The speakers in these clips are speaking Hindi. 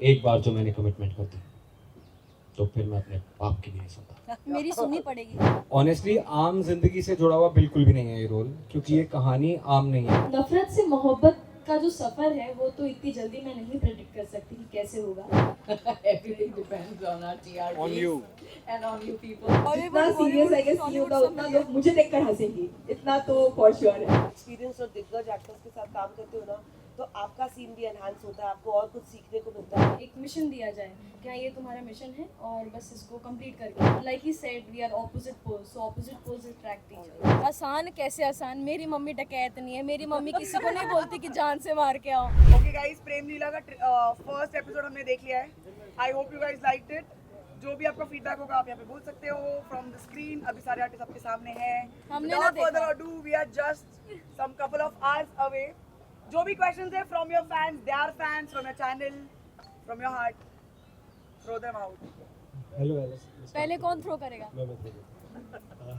एक बार जो मैंने कमिटमेंट कर दी तो फिर मैं अपने बाप की भी नहीं सुनता। मेरी सुननी पड़ेगी। ऑनेस्टली आम जिंदगी से जुड़ा हुआ बिल्कुल भी नहीं है ये रोल, क्योंकि ये कहानी आम नहीं है। नफरत से मोहब्बत का जो सफर है वो तो इतनी जल्दी मैं नहीं प्रेडिक्ट कर सकती कि कैसे होगा। Everything depends on our TRPs On you. and on you people. जितना सीरियस है कि सीन होगा उतना लोग मुझे देखकर हंसेंगे, इतना तो फॉर श्योर है। एक्सपीरियंस और दिग्गज एक्टर्स के साथ काम करते हो ना, तो आपका सीन भी एनहांस होता है, आपको और कुछ सीखने को मिलता है। एक मिशन दिया जाए, क्या ये तुम्हारा मिशन है और बस इसको कंप्लीट करके, like he said we are opposite poles, so opposite poles attract each other. आसान कैसे आसान, मेरी मम्मी डकैत नहीं है, मेरी मम्मी किसी को नहीं बोलती कि जान से मार के आओ। ओके गाइस, प्रेम लीला का फर्स्ट एपिसोड हमने देख लिया है। I hope you guys liked it. जो भी आपका फीडबैक होगा आप यहाँ पे बोल सकते हो फ्रॉम द स्क्रीन। अभी सारे आर्टिस्ट आपके सामने हैं। हमने ना Without देखा। further ado, we are just some couple of hours away. जो भी questions है from your fans, their fans, from your channel, from your heart, throw them out. Hello, Alice. पहले कौन थ्रो करेगा?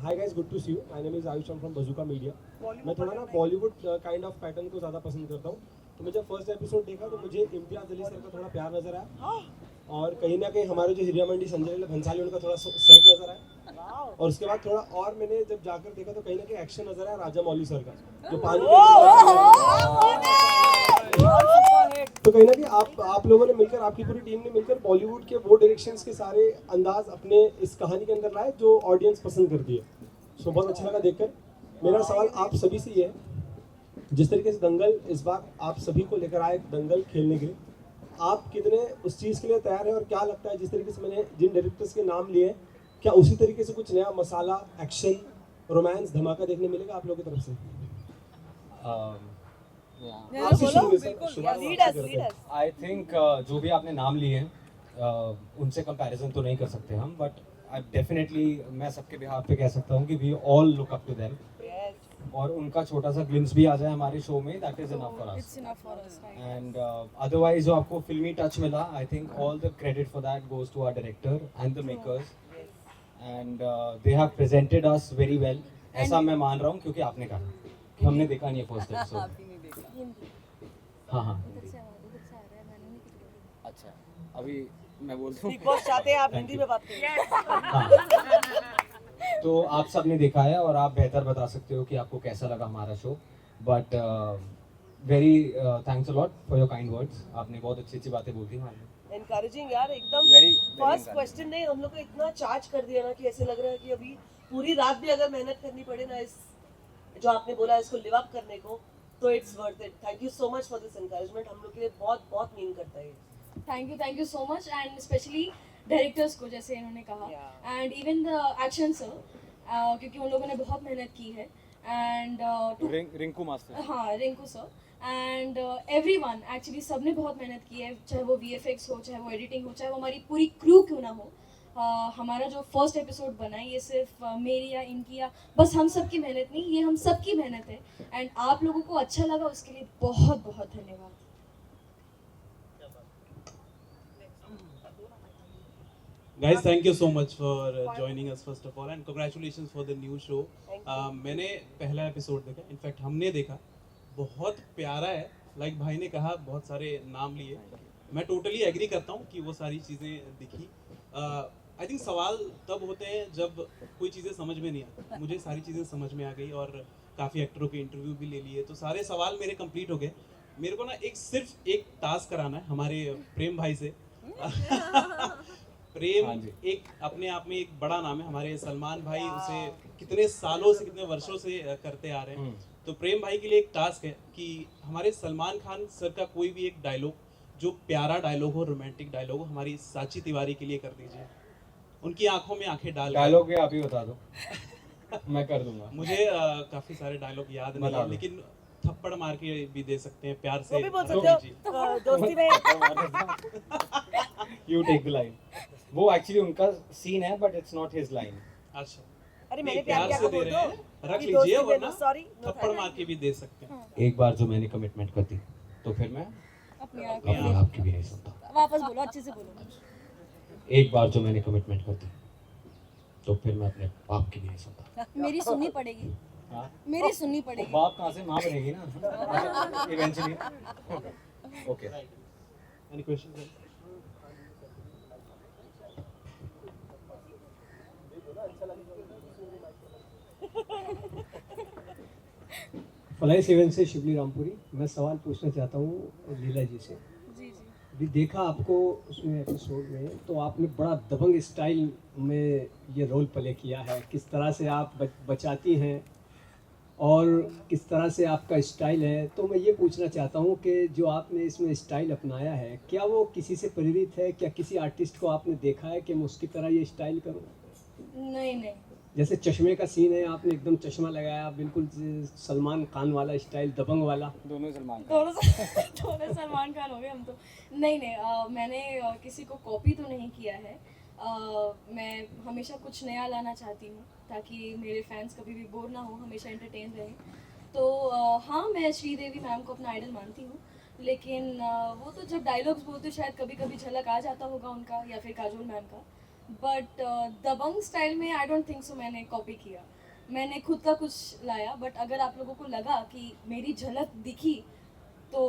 Hi guys, good to see you. My name is Ayush. I'm from Bazooka Media. मैं थोड़ा ना बॉलीवुड काइंड ऑफ पैटर्न को ज़्यादा पसंद करता हूँ। तो मैं जब फर्स्ट एपिसोड देखा तो मुझे इम्तियाज़ अली सर का थोड़ा प्यार नजर आया, और कहीं ना कहीं हमारे जो हीरा मंडी संजय लीला भंसाली उनका थोड़ा सेट नजर आया, और उसके बाद थोड़ा और मैंने जब जाकर देखा तो कहीं ना कहीं एक्शन नजर आया राजा मौली सर का, जो पानी तो कहीं ना कहीं आप लोगों ने मिलकर, आपकी पूरी टीम ने मिलकर बॉलीवुड के वो डायरेक्शंस के सारे अंदाज अपने इस कहानी के अंदर लाए जो ऑडियंस पसंद करती है। सो बहुत अच्छा लगा देखकर। मेरा सवाल आप सभी से ये है, जिस तरीके से दंगल इस बार आप सभी को लेकर आए दंगल खेलने के लिए, आप कितने उस चीज़ के लिए तैयार हैं, और क्या लगता है जिस तरीके से मैंने जिन डायरेक्टर्स के नाम लिए, क्या उसी तरीके से कुछ नया मसाला, एक्शन, रोमांस, धमाका देखने मिलेगा आप लोगों की तरफ से? आपसे शुरू में सर, शुरुआत करते हैं। आई थिंक जो भी आपने नाम लिए हैं उनसे कंपैरिजन तो नहीं कर सकते हम, बट डेफिनेटली मैं सबके बिहाफ पे कह सकता हूँ कि we all look up to them, और उनका छोटा सा ग्लिम्स भी आ जाए हमारे शो में, that is enough for us. It's enough for us, right? And otherwise जो आपको फिल्मी टच मिला, I think all the credit for that goes to our director and the makers, and they have presented us very well. ऐसा मैं मान रहा हूँ क्योंकि आपने कहा कि हमने देखा नहीं है फर्स्ट एपिसोड। अभी नहीं देखा। हिंदी हाँ इधर से आ रहा है, मैंने नहीं किया। अच्छा, अभी मैं बोलता हूँ। बिग बॉस चाहते हैं आप हिंदी में बात करें। हाँ। तो आप सब ने देखा है और आप बेहतर बता सकते हो कि आपको कैसा लगा हमारा show, but very thanks a lot for your kind words. आपने बहुत अच्छी अच्छी बातें बोल दी हमारे लिए। एनकरेजिंग यार, एकदम Very फर्स्ट encouraging. क्वेश्चन ने हम लोग को इतना चार्ज कर दिया ना कि ऐसे लग रहा है कि अभी पूरी रात भी अगर मेहनत करनी पड़े ना इस जो आपने बोला इसको लिव अप करने को, तो it's worth it. Thank you so much for this encouragement, हम लोग के लिए बहुत बहुत मीन करता है ये। Thank you so much, and specially directors को, जैसे इन्होंने कहा, and even the action sir, क्योंकि उन लोगों ने बहुत मेहनत की है, एंड रिंकू मास्टर। हाँ Rinku sir and everyone, actually सबने बहुत मेहनत की है, चाहे वो VFX हो, चाहे वो एडिटिंग हो, चाहे वो हमारी पूरी क्रू क्यों ना हो। हमारा जो फर्स्ट एपिसोड बना है ये सिर्फ मेरी या इनकी या बस हम सब की मेहनत नहीं, ये हम सब की मेहनत है, एंड आप लोगों को अच्छा लगा उसके लिए बहुत बहुत धन्यवाद। Guys, thank you so much for joining us first of all, and congratulations for the new show. मैंने पहला एपिसोड देखा, इनफैक्ट हमने देखा, बहुत प्यारा है। लाइक भाई ने कहा बहुत सारे नाम लिए, मैं टोटली एग्री करता हूँ कि वो सारी चीज़ें दिखी। आई थिंक सवाल तब होते हैं जब कोई चीज़ें समझ में नहीं आती। मुझे सारी चीज़ें समझ में आ गई, और काफ़ी एक्टरों के इंटरव्यू भी ले लिए, तो सारे सवाल मेरे कंप्लीट हो गए। मेरे को ना सिर्फ एक टास्क कराना है हमारे प्रेम भाई से। प्रेम एक अपने आप में एक बड़ा नाम है, हमारे सलमान भाई उसे कितने सालों से, कितने वर्षों से करते आ रहे हैं। तो प्रेम भाई के लिए एक टास्क है कि हमारे सलमान खान सर का कोई भी एक डायलॉग जो प्यारा डायलॉग हो, रोमांटिक डायलॉग हो, हमारी साची तिवारी के लिए कर दीजिए। उनकी आंखों में आंखें डाल। डायलॉग ये आप ही बता दो, मैं कर दूंगा। मुझे काफी सारे डायलॉग याद नहीं है, लेकिन थप्पड़ मार के भी दे सकते हैं, प्यार से वो भी बोल सकते हो, दोस्ती में। You take the line. वो एक्चुअली उनका सीन है, but it's not his line. अच्छा, अरे मैंने प्यार प्यार से किया दे बोल रहे हैं, दो रख कि लीजिए, दोस्ती में, वरना सॉरी थप्पड़ मार के भी दे सकते हैं। एक बार जो मैंने कमिटमेंट कर दी तो फिर मैं अपने आप अपने आप की भी नहीं सुनता। वापस बोलो, अच्छे से बोलो। एक बार जो मैंने कमिटमेंट कर दी तो फिर मैं अपने बाप की भी नहीं सुनता। मेरी सुननी पड़ेगी। हाँ? मेरी सुननी पड़ेगी। बाप कहाँ से, माँ बनेगी ना eventually. Okay, any question? Fly 7 से शिवली रामपुरी। मैं सवाल पूछना चाहता हूँ लीला जी से। जी जी। अभी देखा आपको उसमें एपिसोड में, तो आपने बड़ा दबंग स्टाइल में ये रोल प्ले किया है। किस तरह से आप बचाती हैं और किस तरह से आपका स्टाइल है, तो मैं ये पूछना चाहता हूँ कि जो आपने इसमें स्टाइल अपनाया है, क्या वो किसी से प्रेरित है? क्या किसी आर्टिस्ट को आपने देखा है कि मैं उसकी तरह ये स्टाइल करूँ? नहीं नहीं, जैसे चश्मे का सीन है, आपने एकदम चश्मा लगाया, बिल्कुल सलमान खान वाला स्टाइल, दबंग वाला। दोनों सलमान दोनों सलमान खान हो गए हम तो। नहीं नहीं, मैंने किसी को कॉपी तो नहीं किया है। मैं हमेशा कुछ नया लाना चाहती हूँ ताकि मेरे फैंस कभी भी बोर ना हो, हमेशा एंटरटेन रहें। तो हाँ, मैं श्रीदेवी मैम को अपना आइडल मानती हूँ, लेकिन वो तो जब डायलॉग्स बोलते शायद कभी कभी झलक आ जाता होगा उनका या फिर काजोल मैम का। बट दबंग स्टाइल में आई डोंट थिंक सो मैंने कॉपी किया, मैंने खुद का कुछ लाया। बट अगर आप लोगों को लगा कि मेरी झलक दिखी तो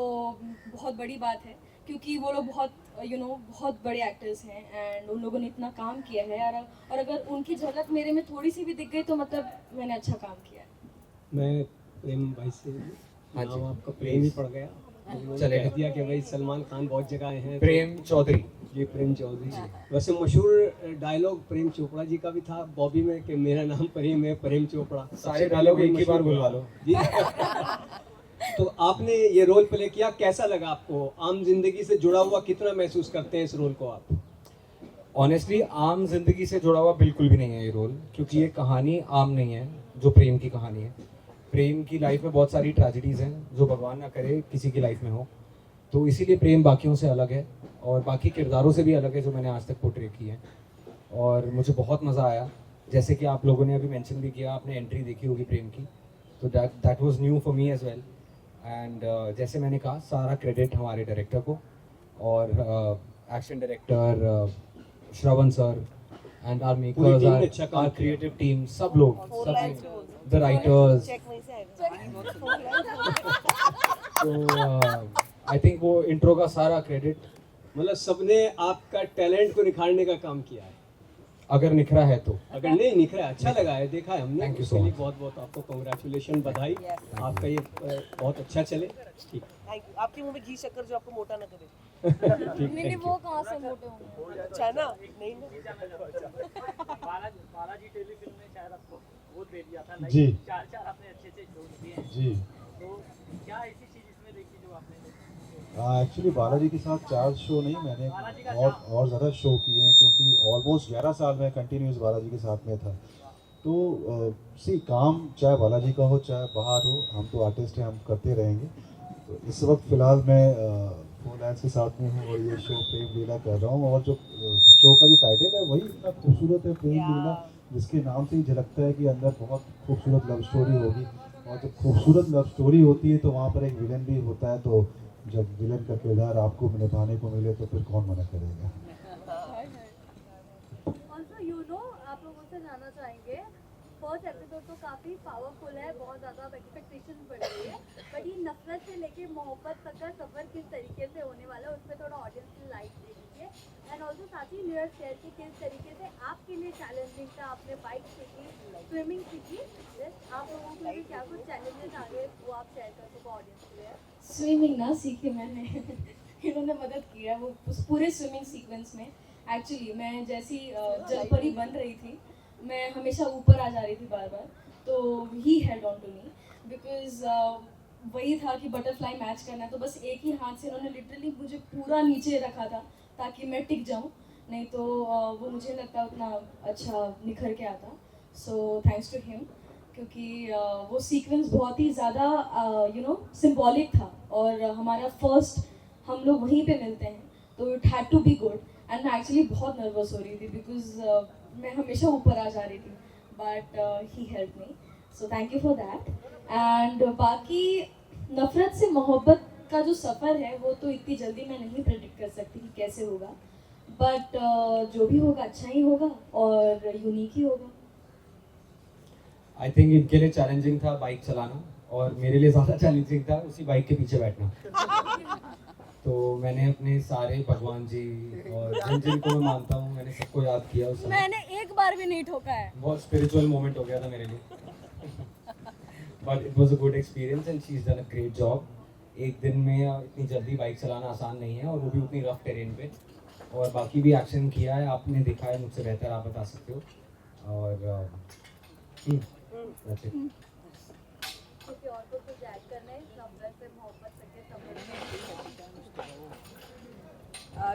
बहुत बड़ी बात है, क्योंकि वो लोग बहुत बहुत बड़े एक्टर्स हैं एंड उन लोगों ने इतना काम किया है यार। और अगर उनकी झलक मेरे में थोड़ी सी भी दिख गई तो मतलब मैंने अच्छा काम किया है। मैं प्रेम भाई से, हाँ जी, नाम आपका प्रेम ही पड़ गया। उन्होंने चलेगा। कह दिया कि भाई सलमान खान बहुत जगह आए हैं। प्रेम चौधरी। ये प्रेम चौधरी जी। वैसे मशहूर डायलॉग प्रेम चोपड़ा जी का भी था बॉबी में कि मेरा नाम प्रेम है, प्रेम चोपड़ा। सारे डायलॉग एक ही बार बुलवा लो। जी। तो आपने ये रोल प्ले किया, कैसा लगा आपको? आम जिंदगी से जुड़ा हुआ कितना महसूस करते हैं इस रोल को आप? ऑनेस्टली आम जिंदगी से जुड़ा हुआ बिल्कुल भी नहीं है ये रोल, क्योंकि ये कहानी आम नहीं है जो प्रेम की कहानी है। प्रेम की लाइफ में बहुत सारी ट्रेजेडीज हैं जो भगवान ना करे किसी की लाइफ में हो, तो इसीलिए प्रेम बाकियों से अलग है और बाकी किरदारों से भी अलग है जो मैंने आज तक पोर्ट्रे की है। और मुझे बहुत मज़ा आया, जैसे कि आप लोगों ने अभी मेंशन भी किया, आपने एंट्री देखी होगी प्रेम की, तो that was new for me as well. And जैसे मैंने कहा, सारा क्रेडिट हमारे डायरेक्टर को और action director Shravan sir and our makers, our creative team, सब लोग, द राइटर्स। तो आई थिंक वो इंट्रो का सारा क्रेडिट, मतलब सबने आपका टैलेंट को निखारने का काम किया है। अगर निखरा है तो। अगर नहीं निखरा, अच्छा लगा है, देखा है हमने। Thank you so उसके लिए much. बहुत बहुत आपको कांग्रेचुलेशन, बधाई। आपका ये बहुत अच्छा चले। ठीक थैंक यू। आपके मुंह में घी शक्कर जो आपको मोटा ना करे। ठीक, नहीं thank you. वो कहाँ से मोटे होंगे? अच्छा है ना? नहीं ना? बालाजी टेलीफिल्म में शायद आपको वो दे दिया था, जी। चार आपने अच्छे से शो किए हैं, जी। तो क्या ऐसी चीज इसमें देखी जो आपने? एक्चुअली बालाजी के साथ 4 शो नहीं, मैंने और ज़्यादा शो किए हैं, क्योंकि ऑलमोस्ट 11 साल में कंटिन्यूस बालाजी के साथ में था। तो सी काम चाहे बालाजी का हो चाहे बाहर हो, हम तो आर्टिस्ट हैं, हम करते रहेंगे। तो इस वक्त फ़िलहाल मैं फोनलैंड के साथ में हूँ और ये शो प्रेम लीला कर रहा हूँ। और जो शो का जो टाइटल है वही इतना खूबसूरत है, प्रेम लीला, जिसके नाम से ही झलकता है कि अंदर बहुत खूबसूरत लव स्टोरी होगी। और जब खूबसूरत लव स्टोरी होती है तो वहाँ पर एक विलन भी होता है, तो जब विलन का किरदार आपको निभाने को मिले तो फिर कौन मना करेगा। ऑल्सो आप लोगों से जानना चाहेंगे, फर्स्ट एपिसोड तो काफ़ी पावरफुल है, बहुत ज़्यादा एक्सपेक्टेशन बढ़ रही है, बट ये नफरत से लेके मोहब्बत तक का सफ़र किस तरीके से होने वाला है, उस पर थोड़ा ऑडियंस की लाइट दे दीजिए। एंड ऑल्सो साथ ही न्यू शेयर की किस तरीके से आपके लिए चैलेंजिंग था, आपने बाइक सीखी, स्विमिंग सीखी, आप लोगों के लिए क्या कुछ चैलेंजेस आ गए वो आप शेयर कर सको ऑडियंस के लिए। स्विमिंग ना सीखी मैंने इन्होंने मदद किया वो उस पूरे स्विमिंग सीक्वेंस में। एक्चुअली मैं जैसी जलपरी बन रही थी, मैं हमेशा ऊपर आ जा रही थी बार बार, तो he held on to me because वही था कि बटरफ्लाई मैच करना है, तो बस एक ही हाथ से उन्होंने लिटरली मुझे पूरा नीचे रखा था ताकि मैं टिक जाऊँ, नहीं तो वो मुझे लगता उतना अच्छा निखर के आता। सो थैंक्स टू हिम, क्योंकि वो सीक्वेंस बहुत ही ज़्यादा सिंबॉलिक था और हमारा फर्स्ट हम लोग वहीं पे मिलते हैं, तो it had to be good. And मैं एक्चुअली बहुत नर्वस हो रही थी बिकॉज मैं हमेशा ऊपर आ जा रही थी, but he help me, so thank you for that. And बाकी नफ़रत से मोहब्बत का जो सफ़र है वो तो इतनी जल्दी मैं नहीं प्रेडिक्ट कर सकती कि कैसे होगा, बट जो भी होगा अच्छा ही होगा और यूनिक ही होगा। आई थिंक इनके लिए चैलेंजिंग था बाइक चलाना और मेरे लिए ज़्यादा चैलेंजिंग था उसी बाइक के पीछे बैठना। तो मैंने अपने सारे भगवान जी और जिन जिनको मैं मानता हूँ मैंने मैंने सबको याद किया उस समय। मैंने एक बार भी नहीं ठोका है। बहुत स्पिरिचुअल मोमेंट हो गया था मेरे लिए। But it was a good experience and she is done a great job. एक दिन में इतनी जल्दी बाइक चलाना आसान नहीं है, और वो भी उतनी रफ टेरेन पे। और बाकी भी एक्शन किया है, आपने दिखा है, मुझसे बेहतर आप बता सकते हो। और that's it. किसी और को कुछ ऐड करना है नफरत से मोहब्बत तक के सफर में?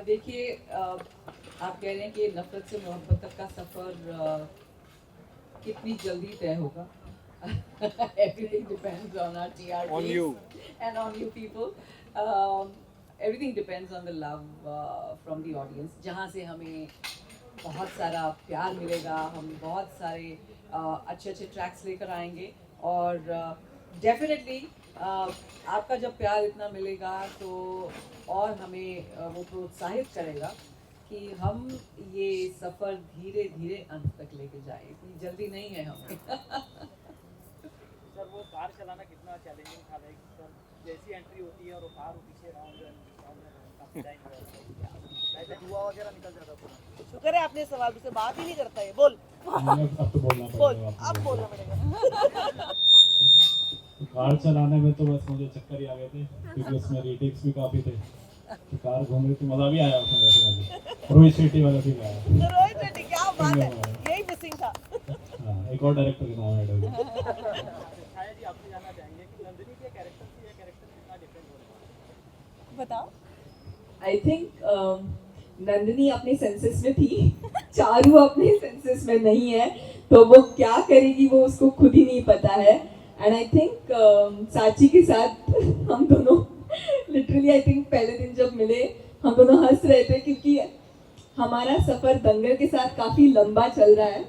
देखिए, आप कह रहे हैं कि नफरत से मोहब्बत तक का सफर कितनी जल्दी तय होगा. Everything depends on our TRPs On you. and on you people. Everything depends on the love from the audience. जहाँ से हमें बहुत सारा प्यार मिलेगा, हम बहुत सारे अच्छे अच्छे ट्रैक्स लेकर आएंगे, और डेफिनेटली आपका जब प्यार इतना मिलेगा तो और हमें वो प्रोत्साहित करेगा कि हम ये सफ़र धीरे धीरे अंत तक लेके जाए. इतनी जल्दी नहीं है हमें. सर वो कार चलाना कितना चैलेंजिंग था, लाइक सर जैसी एंट्री होती है और वो कार पीछे राउंड काफी टाइम धुआं वगैरह निकल जाता पूरा. शुक्र है आपने सवाल मुझसे बात ही नहीं करता है. बोल अब तो बोलना बोल, पड़ेगा. अब बोलना पड़ेगा. कार चलाने में तो बस मुझे चक्कर ही आ गए थे, क्योंकि उसमें रीटेक्स भी काफ़ी थे. तो कार घूम रही थी, मज़ा भी आया उसमें. वैसे मुझे रोहित शेट्टी वाला फील आया. रोहित शेट्टी, क्या बात है, यही मिसिंग था. हाँ, एक और डायरेक्टर के नाम ऐड हो गया. छाया जी, आपसे जानना चाहेंगे कि नंदिनी के कैरेक्टर से ये कैरेक्टर कितना डिफरेंट हो रहा है? बताओ. आई थिंक नंदिनी अपने सेंसेस में थी, चारू अपने सेंसेस में नहीं है, तो वो क्या करेगी वो उसको खुद ही नहीं पता है. एंड आई थिंक साची के साथ हम दोनों लिटरली आई थिंक पहले दिन जब मिले हम दोनों हंस रहे थे, क्योंकि हमारा सफ़र दंगल के साथ काफ़ी लंबा चल रहा है.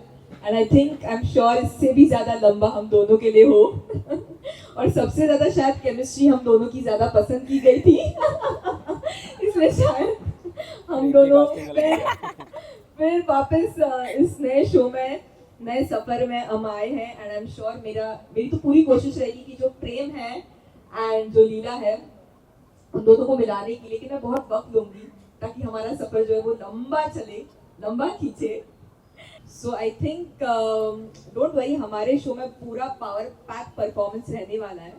And I think I am sure इससे भी ज़्यादा लंबा हम दोनों के लिए हो. और सबसे ज़्यादा शायद केमिस्ट्री हम दोनों की ज़्यादा पसंद की गई थी. इसलिए शायद हम दोनों फिर वापस इस नए शो में, नए सफ़र में हम आए हैं. एंड आई एम श्योर मेरी तो पूरी कोशिश रहेगी कि जो प्रेम है एंड जो लीला है उन दोनों को मिलाने की, लेकिन मैं बहुत वक्त लूँगी ताकि हमारा सफ़र जो है वो लंबा चले, लंबा खींचे. सो आई थिंक डोंट वरी, हमारे शो में पूरा पावर पैक परफॉर्मेंस रहने वाला है.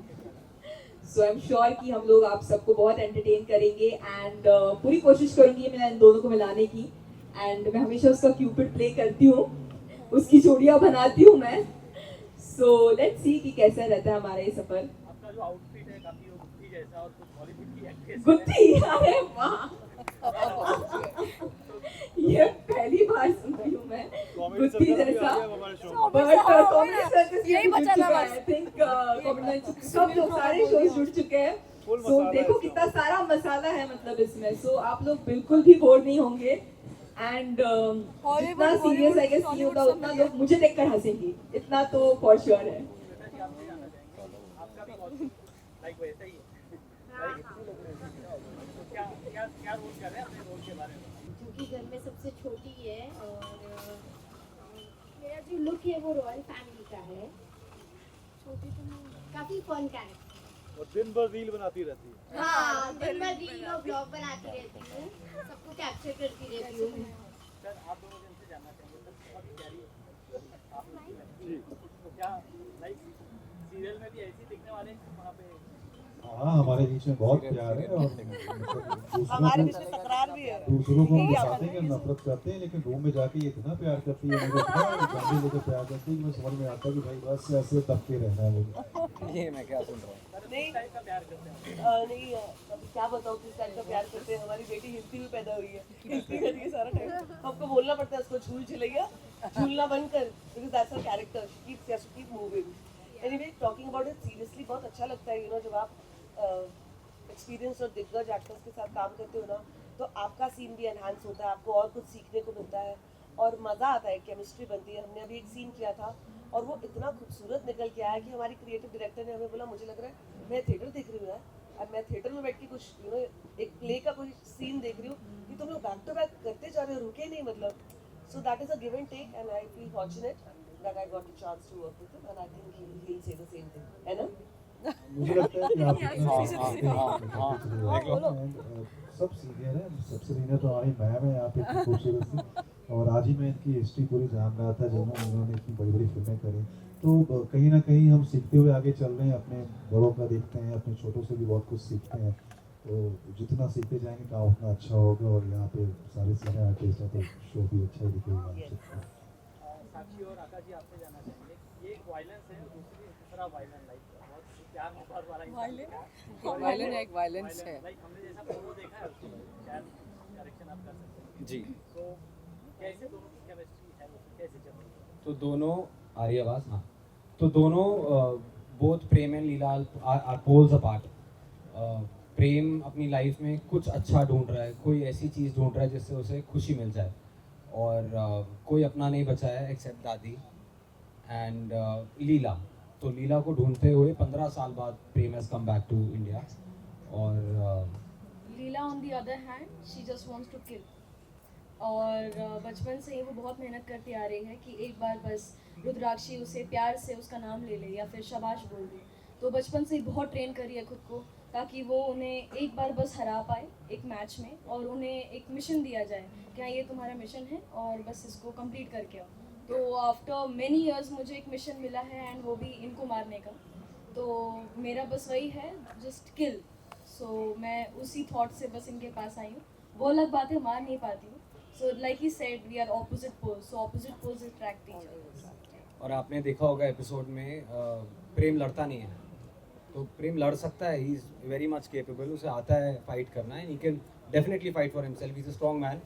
सो आई एम श्योर कि हम लोग आप सबको बहुत एंटरटेन करेंगे. एंड पूरी कोशिश करूँगी मैं इन दोनों को मिलाने की. एंड मैं हमेशा उसका क्यूपिड प्ले करती हूँ, उसकी जोड़ियाँ बनाती हूँ मैं. सो लेट्स सी कि कैसा रहता है हमारा ये सफ़र. आपका जो आउटफिट है काफी गुत्थी जैसा, और कुछ बॉलीवुड की एक्ट्रेस गुत्थी, अरे वाह, ये पहली बार सुन रही हूँ मैं गुत्थी जैसा. यही बचा था बस. आई थिंक सब लोग सारे शोज जुड़ चुके हैं. सो देखो कितना सारा मसाला है मतलब इसमें. सो आप लोग बिल्कुल भी बोर नहीं होंगे. एंड जितना सीरियस आई गेस नहीं होगा उतना लोग मुझे देखकर हंसेंगे, इतना तो फॉर श्योर है. आपका भी लाइक वैसा ही है. क्या क्या क्या रोल कर रहे हैं अपने रोल के बारे में? क्योंकि घर में सबसे छोटी है, और मेरा जो लुक है वो रॉयल फैमिली का है. छोटी तो नहीं, काफ़ी फन कैरेक्टर. और दिन भर रील बनाती रहती है. हाँ, दिन भर रील और ब्लॉग बनाती रहती हूँ, सबको कैप्चर करती रहती हूँ. सर आप दोनों जन से जानना चाहेंगे, सर बहुत प्यारी है तो क्या लाइक सीरियल में भी ऐसे दिखने वाले वहाँ पे? हाँ, हमारे बीच में बहुत प्यार है, और हमारे बीच में तकरार भी है. दूसरों को हम दिखाते हैं कि नफरत करते हैं, लेकिन रूम में जाके ये इतना प्यार करती है, मुझे इतना गंदे लेकर प्यार करती है कि मैं समझ में आता है कि भाई बस ऐसे दबके रहना है मुझे. ये मैं क्या सुन रहा हूँ. नहीं का प्यार करते हैं नहीं, अभी क्या बताऊँ किस टाइप का प्यार करते हैं. हमारी बेटी हिंदी में पैदा हुई है, हिंदी करती है सारा टाइम. हमको बोलना पड़ता है उसको झूल झिलैया, झूलना बंद कर, because that's her character. Keep moving. Anyway, talking about it seriously बहुत अच्छा लगता है. यू नो, जब आप एक्सपीरियंस और दिग्गज एक्टर्स के साथ काम करते हो ना, तो आपका सीन भी एनहांस होता है, आपको और कुछ सीखने को मिलता है और मज़ा आता है, केमिस्ट्री बनती है. हमने अभी एक सीन किया था और वो इतना खूबसूरत निकल के आया कि हमारी क्रिएटिव डायरेक्टर ने हमें बोला, मुझे लग रहा है मैं थिएटर देख रही हूँ यार, और मैं थिएटर में बैठ के कुछ यू नो एक प्ले का कोई सीन देख रही हूँ कि तुम लोग बैक टू बैक करते जा रहे हो, रुके नहीं मतलब. So that is a give and take, and I feel fortunate that I got a chance to work with him, and I think he'll say the same thing. है ना? मुझे लगता है कि आप हाँ, सब सीनियर है, सबसे सीनियर तो हमारी मैम है यहाँ पे, इतनी खूबसूरत सी. और आज ही मैं इनकी हिस्ट्री पूरी जान रहा था जब उन्होंने इतनी बड़ी बड़ी फिल्में करी। तो कहीं ना कहीं हम सीखते हुए आगे चल रहे हैं, अपने बड़ों का देखते हैं, अपने छोटों से भी बहुत कुछ सीखते हैं। तो जितना सीखते जाएंगे काम उतना अच्छा होगा। और यहाँ पे सारे सीनियर आर्टिस्ट हैं तो शो भी अच्छा ही दिखेगा। साक्षी और आकाश जी आपसे जानना चाहेंगे, ये एक वायलेंस है, दूसरा वायलेंस लाइक बहुत प्यार मोहब्बत वाला वायलेंस एक वायलेंस है। लाइक हमने जैसा फोटो देखा है उसको शायद करेक्शन आप कर सकते हैं जी। तो कैसे दोनों की केमिस्ट्री है, वो कैसे चल रही है? तो दोनों आ रही आवाज़, हाँ, तो दोनों both Prem and Leela are poles apart. Prem अपनी लाइफ में कुछ अच्छा ढूंढ रहा है, कोई ऐसी चीज़ ढूंढ रहा है जिससे उसे खुशी मिल जाए, और कोई अपना नहीं बचा है एक्सेप्ट दादी एंड लीला। तो लीला को ढूंढते हुए 15 साल बाद Prem has come back to India. और Leela on the other hand she just wants to kill. और बचपन से ही वो बहुत मेहनत करती आ रही है कि एक बार बस रुद्राक्षी उसे प्यार से उसका नाम ले ले या फिर शाबाश बोल दे। तो बचपन से ही बहुत ट्रेन करी है खुद को ताकि वो उन्हें एक बार बस हरा पाए एक मैच में, और उन्हें एक मिशन दिया जाए, क्या ये तुम्हारा मिशन है और बस इसको कंप्लीट करके आओ। तो आफ्टर मेनी इयर्स मुझे एक मिशन मिला है एंड वो भी इनको मारने का। तो मेरा बस वही है, जस्ट किल। सो मैं उसी थॉट से बस इनके पास आई हूँ। वो अलग बात है, मार नहीं पाती हूँ। So like he said we are opposite poles, so opposite poles attract each other. और आपने देखा होगा एपिसोड में प्रेम लड़ता नहीं है, तो प्रेम लड़ सकता है, he is very much capable, उसे आता है फाइट करना है, he can definitely fight for himself, he is a strong man.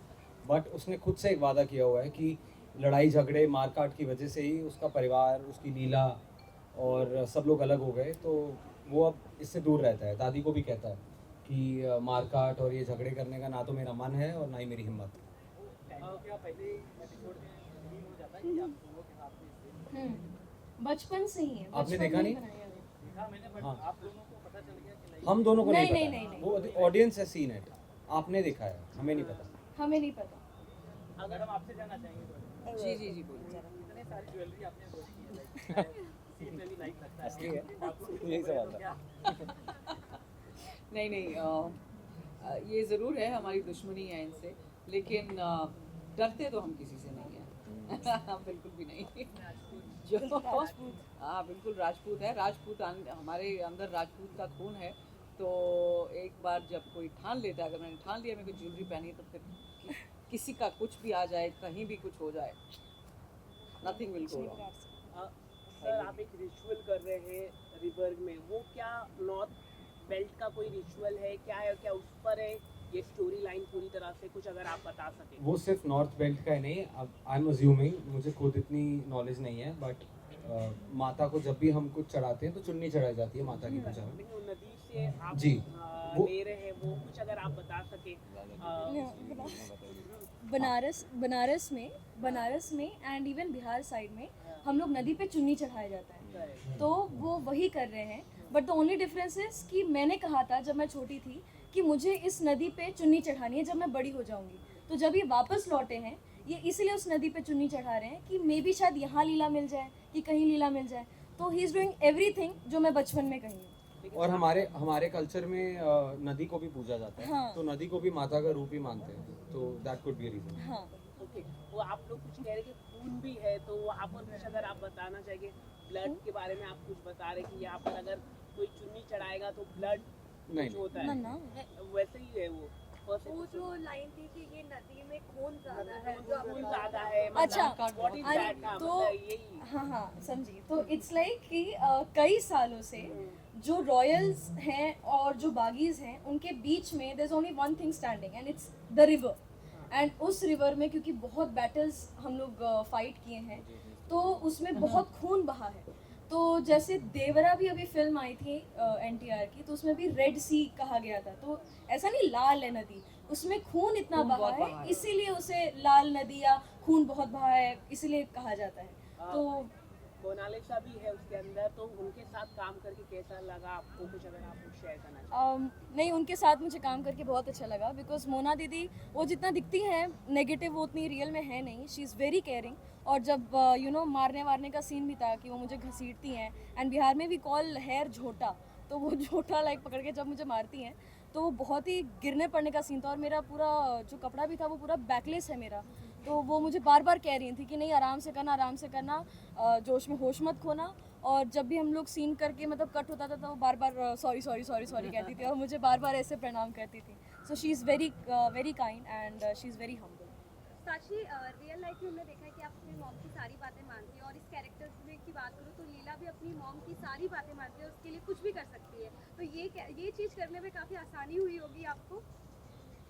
But उसने खुद से एक वादा किया हुआ है कि लड़ाई झगड़े मारकाट की वजह से ही उसका परिवार, उसकी लीला और सब लोग अलग हो गए। तो वो अब इससे दूर रहता है। दादी को भी कहता है कि मारकाट और ये झगड़े करने का ना तो मेरा मन है और ना ही मेरी हिम्मत। क्या पहले एपिसोड में फील हो जाता है कि आप दोनों के साथ में इससे बचपन से ही है। आपने देखा नहीं? देखा मैंने, बट हाँ। आप दोनों को पता चल गया कि नहीं? हम दोनों को नहीं नहीं, पता, नहीं। वो ऑडियंस है सीन इट, आपने देखा है, हमें नहीं पता। हमें नहीं पता। अगर हम आपसे जानना चाहेंगे तो जी बोलिए। इतने सारी ज्वेलरी आपने रोक की है, लाइक सीन में भी लाइक लगता है। असली है, यही सवाल था। नहीं, ये ज़रूर है, हमारी दुश्मनी है इनसे, लेकिन डरते तो हम किसी से नहीं हैं। बिल्कुल भी नहीं। जो हाँ बिल्कुल राजपूत है, राजपूत हमारे अंदर राजपूत का खून है। तो एक बार जब कोई ठान लेता है, अगर मैंने ठान लिया मेरे को ज्वेलरी पहनी है, तो फिर किसी का कुछ भी आ जाए, कहीं भी कुछ हो जाए, nothing will go wrong. Sir आप एक रिचुअल कर रहे हैं रिवर में, वो क्या नॉर्थ बेल्ट का कोई रिचुअल है, क्या है, क्या उस पर है ये स्टोरी लाइन पूरी तरह से, कुछ अगर आप बता सकें? वो सिर्फ नॉर्थ बेल्ट का ही नहीं, आई एम अज्यूमिंग, मुझे खुद इतनी नॉलेज नहीं है, बट माता को जब भी हम कुछ चढ़ाते हैं तो चुन्नी चढ़ाई जाती है माता की पूजा में। लेकिन वो नदी से आप जी, वो ले रहे हैं, वो कुछ अगर आप बता सके। बनारस में एंड इवन बिहार साइड में हम लोग नदी पे चुन्नी चढ़ाया जाता है, तो वो वही कर रहे हैं। But the only difference is कि मैंने कहा था जब मैं छोटी थी कि मुझे इस नदी पे चुन्नी चढ़ानी है जब मैं बड़ी हो जाऊंगी। तो जब ये वापस लौटे हैं, ये इसलिए उस नदी पे चुन्नी चढ़ा रहे हैं कि मे बी शायद यहाँ लीला मिल जाए, कि कहीं लीला मिल जाए। तो ही इज़ डूइंग एवरीथिंग जो मैं बचपन में कही हूँ। और हमारे कल्चर में नदी को भी पूजा जाता है। हाँ। तो नदी को भी माता का रूप ही मानते हैं, तो that could be a reason. हाँ ओके, वो आप लोग कुछ कह रहे कि खून भी है, तो वहाँ पर कुछ अगर आप बताना चाहिए, ब्लड के बारे में आप कुछ बता रहे कि यहाँ पर अगर कोई चुन्नी चढ़ाएगा तो ब्लड नहीं होता है ना। वैसे ही है वो वो जो लाइन थी कि ये नदी में खून ज्यादा है, जो खून ज्यादा है, अच्छा, व्हाट इज दैट? तो यही हाँ समझी। तो इट्स लाइक कि कई सालों से जो रॉयल्स हैं और जो बागीज हैं उनके बीच में there is only one thing standing and it's the river. And उस रिवर में क्योंकि बहुत बैटल्स हम लोग फाइट किए हैं, तो उसमें बहुत खून बहा है। तो जैसे देवरा भी अभी फिल्म आई थी NTR की, तो उसमें भी रेड सी कहा गया था। तो ऐसा नहीं लाल है नदी, उसमें खून इतना बहा है, इसीलिए उसे लाल नदी या खून बहुत बहा है इसीलिए कहा जाता है। तो मोनालिसा भी है उसके अंदर, तो उनके साथ काम करके कैसा लगा आपको? कुछ अगर आप शेयर करना चाहें। नहीं, उनके साथ मुझे काम करके बहुत अच्छा लगा, बिकॉज मोना दीदी वो जितना दिखती है नेगेटिव वो उतनी रियल में है नहीं। She is very caring. और जब मारने वारने का सीन भी था कि वो मुझे घसीटती हैं, एंड बिहार में भी कॉल हेयर झोटा, तो वो झोटा लाइक पकड़ के जब मुझे मारती हैं तो वो बहुत ही गिरने पड़ने का सीन था। और मेरा पूरा जो कपड़ा भी था वो पूरा बैकलेस है मेरा, तो वो मुझे बार बार कह रही थी कि नहीं आराम से करना, जोश में होश मत खोना। और जब भी हम लोग सीन करके मतलब कट होता था तो वो बार बार सॉरी कहती थी और मुझे बार बार ऐसे प्रणाम करती थी। So she is very kind and she is very humble. Sakshi, real life में हमने देखा है कि आप अपनी मॉम की सारी बातें मानती हैं, और इस कैरेक्टर में की बात करूँ तो लीला भी अपनी मॉम की सारी बातें मानती है, उसके लिए कुछ भी कर सकती है। तो ये चीज़ करने में काफ़ी आसानी हुई होगी आपको,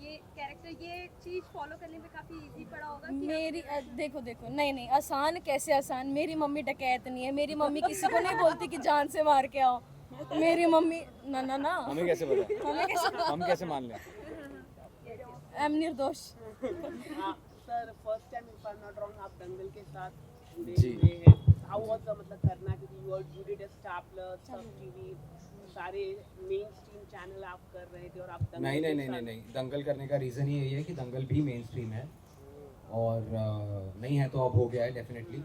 ये कैरेक्टर, ये चीज़ फॉलो करने में काफ़ी इजी पड़ा होगा कि मेरी देखो नहीं आसान कैसे आसान, मेरी मम्मी डकैत नहीं है, मेरी मम्मी किसी को नहीं बोलती कि जान से मार के आओ। मेरी मम्मी ना हमें कैसे पता, हम कैसे मान लें? आई एम निर्दोष। Sir first time if I am not wrong आप दंगल के साथ जुड़े जी। हुए हैं, हाउ वाज द मतलब करना, क्योंकि यू आर जुड़े टू स्टार प्लस, सब टीवी, सारे मेन स्ट्रीम चैनल आप कर रहे थे और आप दंगल नहीं, दंगल करने का रीज़न ही यही है कि दंगल भी मेन स्ट्रीम है और नहीं है तो अब हो गया है डेफिनेटली।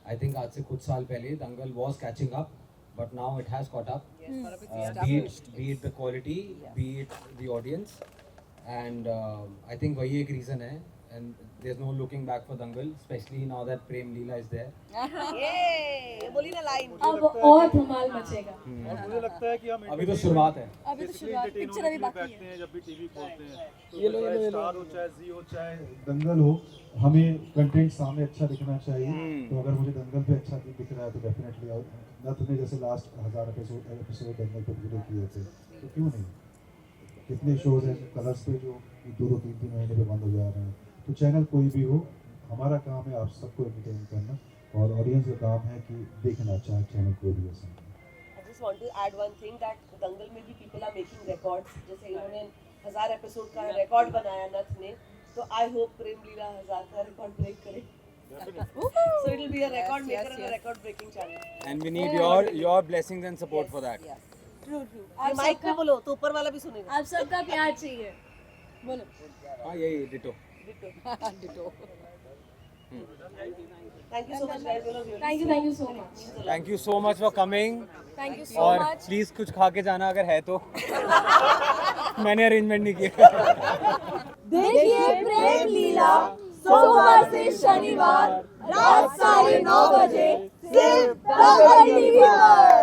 आई थिंक आज से कुछ साल पहले Dangal was catching up but now it has caught up, be it the quality, be it the audience, and I think वही एक रीज़न है। And there's no looking back for Dangal, especially now that Prem Leela is there. ये बोली ना लाइन। अब और धमाल मचेगा। और मुझे लगता है कि हम अभी तो शुरुआत है। अभी तो शुरुआत, पिक्चर अभी बाकी बैठते हैं जब भी टीवी खोलते हैं, तो ये लो, चाहे स्टार हो चाहे जी हो चाहे दंगल हो, हमें कंटेंट सामने अच्छा दिखना चाहिए। तो अगर मुझे दंगल पे अच्छा दिख रहा है तो डेफिनेटली, नथ ने जैसे लास्ट 1000 एपिसोड दंगल पे पूरे किए थे, तो क्यों नहीं? कितने शोज हैं कलर्स पे जो 2-3 महीने पे बंद हो जा रहे हैं। तो चैनल कोई भी हो, हमारा काम है आप सबको एंटरटेन करना, और ऑडियंस का काम है कि देखना, चाहे चैनल कोई भी ऐसा। I just want to add one thing that दंगल में भी people are making records, जैसे इन्होंने 1000 एपिसोड का रिकॉर्ड बनाया नथ ने, तो आई होप प्रेम लीला 1000 का रिकॉर्ड ब्रेक करे। So it will be a record maker and a record breaking channel. And we need your blessings and support for that. True. आप माइक पे बोलो तो ऊपर वाला भी सुनेगा। आप सबका प्यार चाहिए, बोलो। हाँ यही ditto. Thank you so much guys, you know, really Thank you so much. Thank you so much for coming. Thank you so और much. प्लीज कुछ खा के जाना अगर है तो। मैंने अरेंजमेंट नहीं किया। देखिए प्रेम लीला सोमवार से शनिवार रात 9:30 बजे सिर्फ दंगल टीवी पर।